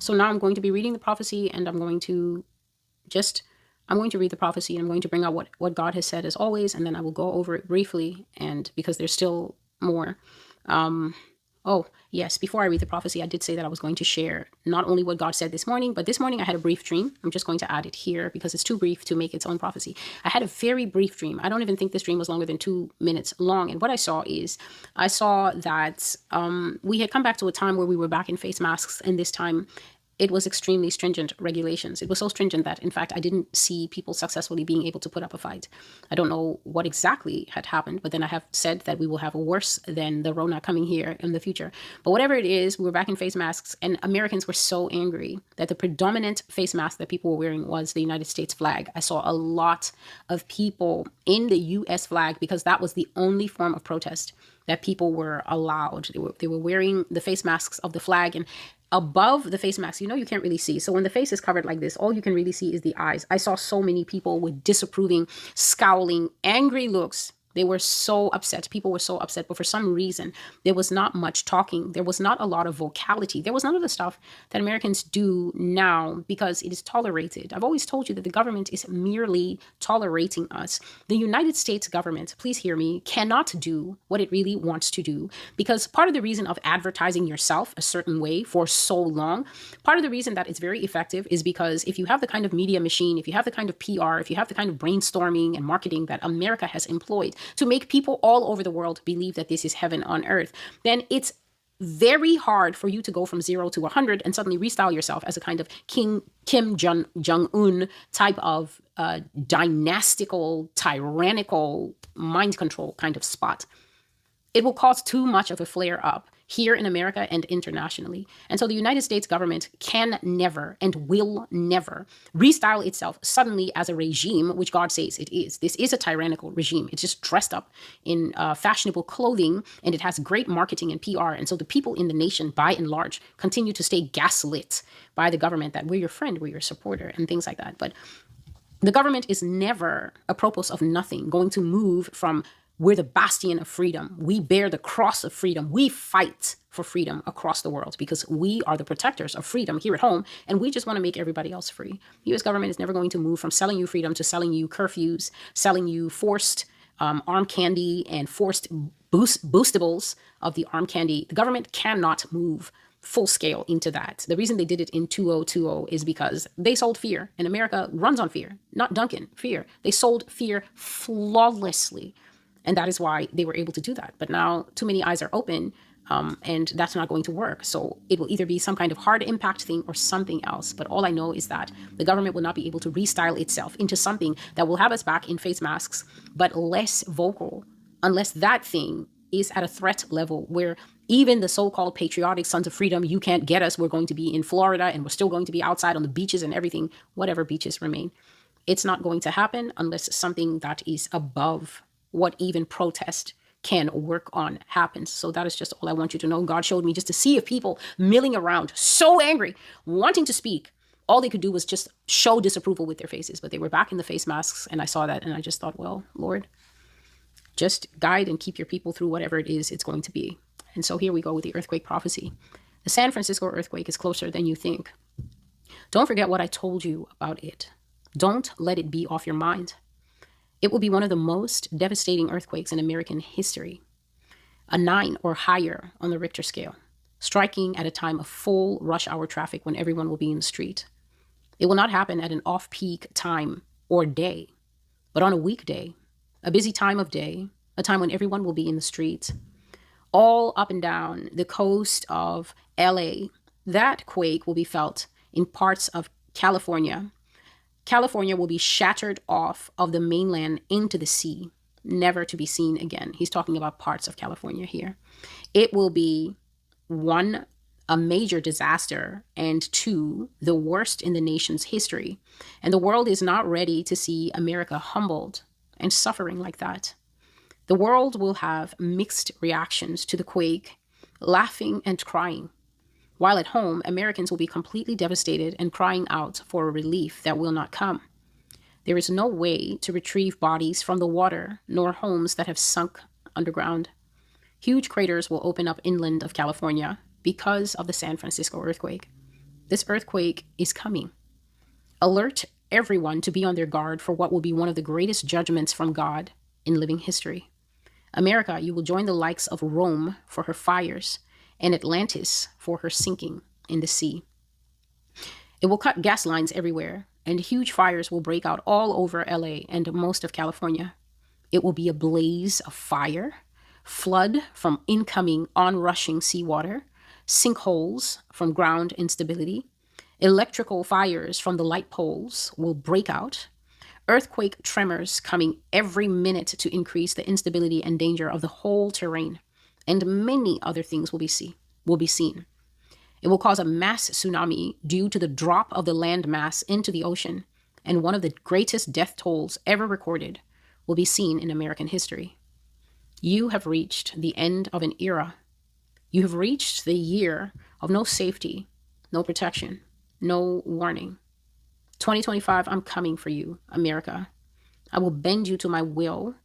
So now I'm going to be reading the prophecy, and just I'm going to read the prophecy, and I'm going to bring out what God has said as always, and then I will go over it briefly, and because there's still more. Oh, yes, before I read the prophecy, I did say that I was going to share not only what God said this morning, but this morning I had a brief dream. I'm just going to add it here because it's too brief to make its own prophecy. I had a very brief dream. I don't even think this dream was longer than 2 minutes long. And what I saw that we had come back to a time where we were back in face masks, and this time it was extremely stringent regulations. It was so stringent that, in fact, I didn't see people successfully being able to put up a fight. I don't know what exactly had happened, but then I have said that we will have a worse than the Rona coming here in the future. But whatever it is, we were back in face masks, and Americans were so angry that the predominant face mask that people were wearing was the United States flag. I saw a lot of people in the US flag because that was the only form of protest that people were allowed. They were wearing the face masks of the flag, and above the face mask, you can't really see. So when the face is covered like this, all you can really see is the eyes. I saw so many people with disapproving, scowling, angry looks. They were so upset. People were so upset. But for some reason, there was not much talking. There was not a lot of vocality. There was none of the stuff that Americans do now because it is tolerated. I've always told you that the government is merely tolerating us. The United States government, please hear me, cannot do what it really wants to do, because part of the reason of advertising yourself a certain way for so long, part of the reason that it's very effective is because if you have the kind of media machine, if you have the kind of PR, if you have the kind of brainstorming and marketing that America has employed to make people all over the world believe that this is heaven on earth, then it's very hard for you to go from 0 to 100 and suddenly restyle yourself as a kind of Kim Jong-un type of dynastical, tyrannical mind control kind of spot. It will cause too much of a flare up here in America and internationally. And so the United States government can never and will never restyle itself suddenly as a regime, which God says it is. This is a tyrannical regime. It's just dressed up in fashionable clothing, and it has great marketing and PR. And so the people in the nation, by and large, continue to stay gaslit by the government that we're your friend, we're your supporter, and things like that. But the government is never, apropos of nothing, going to move from we're the bastion of freedom. We bear the cross of freedom. We fight for freedom across the world because we are the protectors of freedom here at home, and we just want to make everybody else free. The U.S. government is never going to move from selling you freedom to selling you curfews, selling you forced arm candy and forced boostables of the arm candy. The government cannot move full scale into that. The reason they did it in 2020 is because they sold fear, and America runs on fear, not Duncan, fear. They sold fear flawlessly. And that is why they were able to do that. But now too many eyes are open, and that's not going to work. So it will either be some kind of hard impact thing or something else. But all I know is that the government will not be able to restyle itself into something that will have us back in face masks, but less vocal, unless that thing is at a threat level where even the so-called patriotic sons of freedom, you can't get us. We're going to be in Florida, and we're still going to be outside on the beaches and everything, whatever beaches remain. It's not going to happen unless something that is above what even protest can work on happens. So that is just all I want you to know. God showed me just to see if people milling around, so angry, wanting to speak, all they could do was just show disapproval with their faces. But they were back in the face masks, and I saw that, and I just thought, well, Lord, just guide and keep your people through whatever it is it's going to be. And so here we go with the earthquake prophecy. The San Francisco earthquake is closer than you think. Don't forget what I told you about it. Don't let it be off your mind. It will be one of the most devastating earthquakes in American history, a 9 or higher on the Richter scale, striking at a time of full rush hour traffic when everyone will be in the street. It will not happen at an off-peak time or day, but on a weekday, a busy time of day, a time when everyone will be in the street, all up and down the coast of LA. That quake will be felt in parts of California. California will be shattered off of the mainland into the sea, never to be seen again. He's talking about parts of California here. It will be, 1, a major disaster, and 2, the worst in the nation's history. And the world is not ready to see America humbled and suffering like that. The world will have mixed reactions to the quake, laughing and crying. While at home, Americans will be completely devastated and crying out for a relief that will not come. There is no way to retrieve bodies from the water, nor homes that have sunk underground. Huge craters will open up inland of California because of the San Francisco earthquake. This earthquake is coming. Alert everyone to be on their guard for what will be one of the greatest judgments from God in living history. America, you will join the likes of Rome for her fires and Atlantis for her sinking in the sea. It will cut gas lines everywhere, and huge fires will break out all over LA and most of California. It will be a blaze of fire, flood from incoming, onrushing seawater, sinkholes from ground instability, electrical fires from the light poles will break out, earthquake tremors coming every minute to increase the instability and danger of the whole terrain, and many other things will be seen. It will cause a mass tsunami due to the drop of the land mass into the ocean, and one of the greatest death tolls ever recorded will be seen in American history. You have reached the end of an era. You have reached the year of no safety, no protection, no warning. 2025, I'm coming for you, America. I will bend you to my will,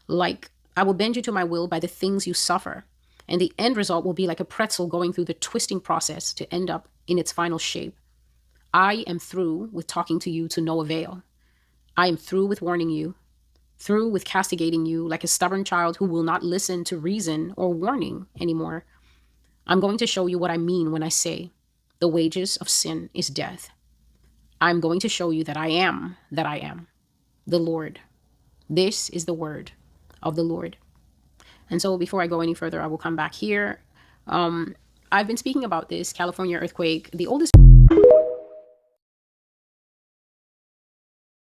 by the things you suffer. And the end result will be like a pretzel going through the twisting process to end up in its final shape. I am through with talking to you to no avail. I am through with warning you, through with castigating you like a stubborn child who will not listen to reason or warning anymore. I'm going to show you what I mean when I say the wages of sin is death. I'm going to show you that I am the Lord. This is the word of the Lord. And so before I go any further, I will come back here. I've been speaking about this California earthquake, the oldest